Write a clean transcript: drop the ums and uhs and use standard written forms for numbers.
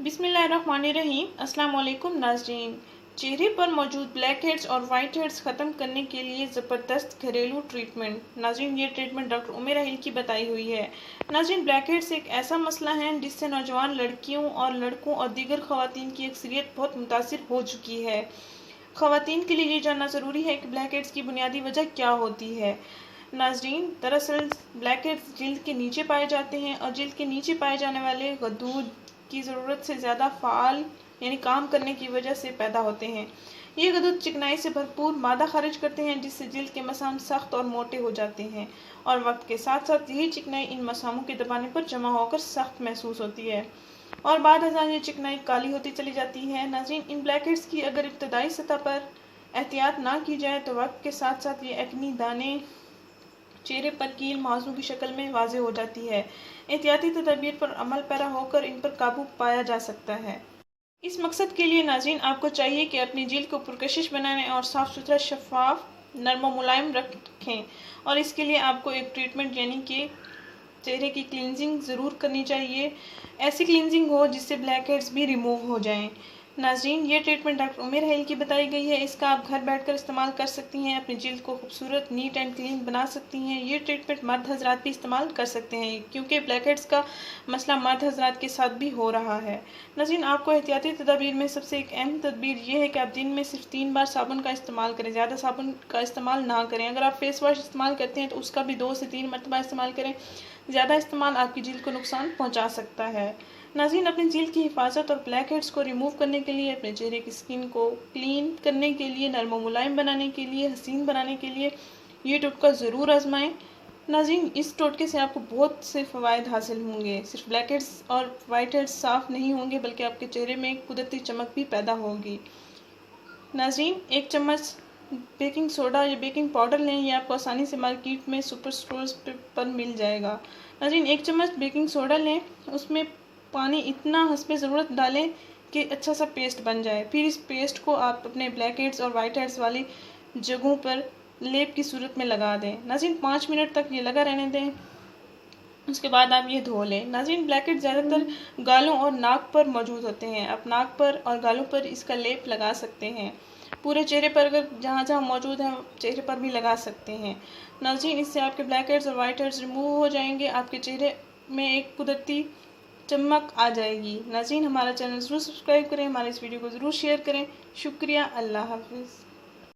बिस्मिल्लाहिर्रहमानिर्रहीम। अस्सलाम वालेकुम नाज़रीन। चेहरे पर मौजूद ब्लैक हेड्स और वाइट हेड्स ख़त्म करने के लिए ज़बरदस्त घरेलू ट्रीटमेंट। नाज़रीन, ये ट्रीटमेंट डॉक्टर उमेर अहिल की बताई हुई है। नाज़रीन, ब्लैक हेड्स एक ऐसा मसला है जिससे नौजवान लड़कियों और लड़कों और दीगर ख़वातीन की अक्सरियत बहुत मुतासिर हो चुकी है। ख़वातीन के लिए ये जानना ज़रूरी है कि ब्लैक हेड्स की बुनियादी वजह क्या होती है। नाज़रीन, दरअसल ब्लैक हेड्स जिल्द के नीचे पाए जाते हैं और जिल्द के नीचे पाए जाने वाले गदूद की ज़रूरत से ज़्यादा फ़ाल यानी काम करने की वजह से पैदा होते हैं। ये गदूद चिकनाई से भरपूर मादा खारिज करते हैं जिससे जिल्द के मसाम सख्त और मोटे हो जाते हैं और वक्त के साथ साथ यही चिकनाई इन मसामों के दबाने पर जमा होकर सख्त महसूस होती है और बाद अज़ां ये चिकनाई काली होती चली जाती है। नाज़रीन, इन ब्लैक हेड्स की अगर इब्तदाई सतह पर एहतियात ना की जाए तो वक्त के साथ साथ ये एक्नी दाने चेहरे पर कील मांसों की शक्ल में वाज़े हो जाती है। एहतियाती तदबीर पर अमल पैरा होकर इन पर काबू पाया जा सकता है। इस मकसद के लिए नाज़रीन आपको चाहिए कि अपनी जिल्द को पुरकशिश बनाने और साफ़ सुथरा, शफाफ, नरम और मुलायम रखें और इसके लिए आपको एक ट्रीटमेंट यानी कि चेहरे की क्लींजिंग ज़रूर करनी चाहिए। ऐसी क्लींजिंग हो जिससे ब्लैक हेड्स भी रिमूव हो जाएं। नाज़रीन, ये ट्रीटमेंट डॉक्टर उमेर अहिल की बताई गई है। इसका आप घर बैठकर इस्तेमाल कर सकती हैं, अपनी जिल्द को खूबसूरत, नीट एंड क्लीन बना सकती हैं। ये ट्रीटमेंट मर्द हज़रात भी इस्तेमाल कर सकते हैं क्योंकि ब्लैक हेड्स का मसला मर्द हज़रात के साथ भी हो रहा है। नाज़रीन, आपको एहतियाती तदाबीर में सबसे एक अहम तदबीर ये है कि आप दिन में सिर्फ 3 बार साबुन का इस्तेमाल करें, ज़्यादा साबुन का इस्तेमाल ना करें। अगर आप फेस वॉश इस्तेमाल करते हैं तो उसका भी 2 से 3 मरतबा इस्तेमाल करें। ज़्यादा इस्तेमाल आपकी जिल्द को नुकसान पहुँचा सकता है। नाज़रीन, अपनी जिल्द की हिफाजत और ब्लैक हेड्स को रिमूव करने के लिए, अपने चेहरे की स्किन को क्लीन करने के लिए, नरम मुलायम बनाने के लिए, हसीन बनाने के लिए ये टोटका ज़रूर आजमाएं। नाज़रीन, इस टोटके से आपको बहुत से फ़वाइद हासिल होंगे। सिर्फ ब्लैक हेड्स और वाइट हेड्स साफ़ नहीं होंगे बल्कि आपके चेहरे में कुदरती चमक भी पैदा होगी। नाज़रीन, 1 चम्मच बेकिंग सोडा या बेकिंग पाउडर लें। ये आपको आसानी से मार्केट में सुपर स्टोर्स पर मिल जाएगा। नाज़रीन, 1 चम्मच बेकिंग सोडा लें, उसमें पानी इतना हस्बे ज़रूरत डालें कि अच्छा सा पेस्ट बन जाए। फिर इस पेस्ट को आप अपने ब्लैक हेड्स और वाइट हेड्स वाली जगहों पर लेप की सूरत में लगा दें। नाज़रीन, 5 मिनट तक ये लगा रहने दें, उसके बाद आप ये धो लें। नाज़रीन, ब्लैक हेड्स ज़्यादातर गालों और नाक पर मौजूद होते हैं। आप नाक पर और गालों पर इसका लेप लगा सकते हैं। पूरे चेहरे पर अगर जहाँ जहाँ मौजूद है चेहरे पर भी लगा सकते हैं। नाज़रीन, इससे आपके ब्लैक हेड्स और वाइट हेड्स रिमूव हो जाएंगे, आपके चेहरे में एक कुदरती चमक आ जाएगी। नाज़रीन, हमारा चैनल ज़रूर सब्सक्राइब करें, हमारे इस वीडियो को ज़रूर शेयर करें। शुक्रिया। अल्लाह हाफ़िज़।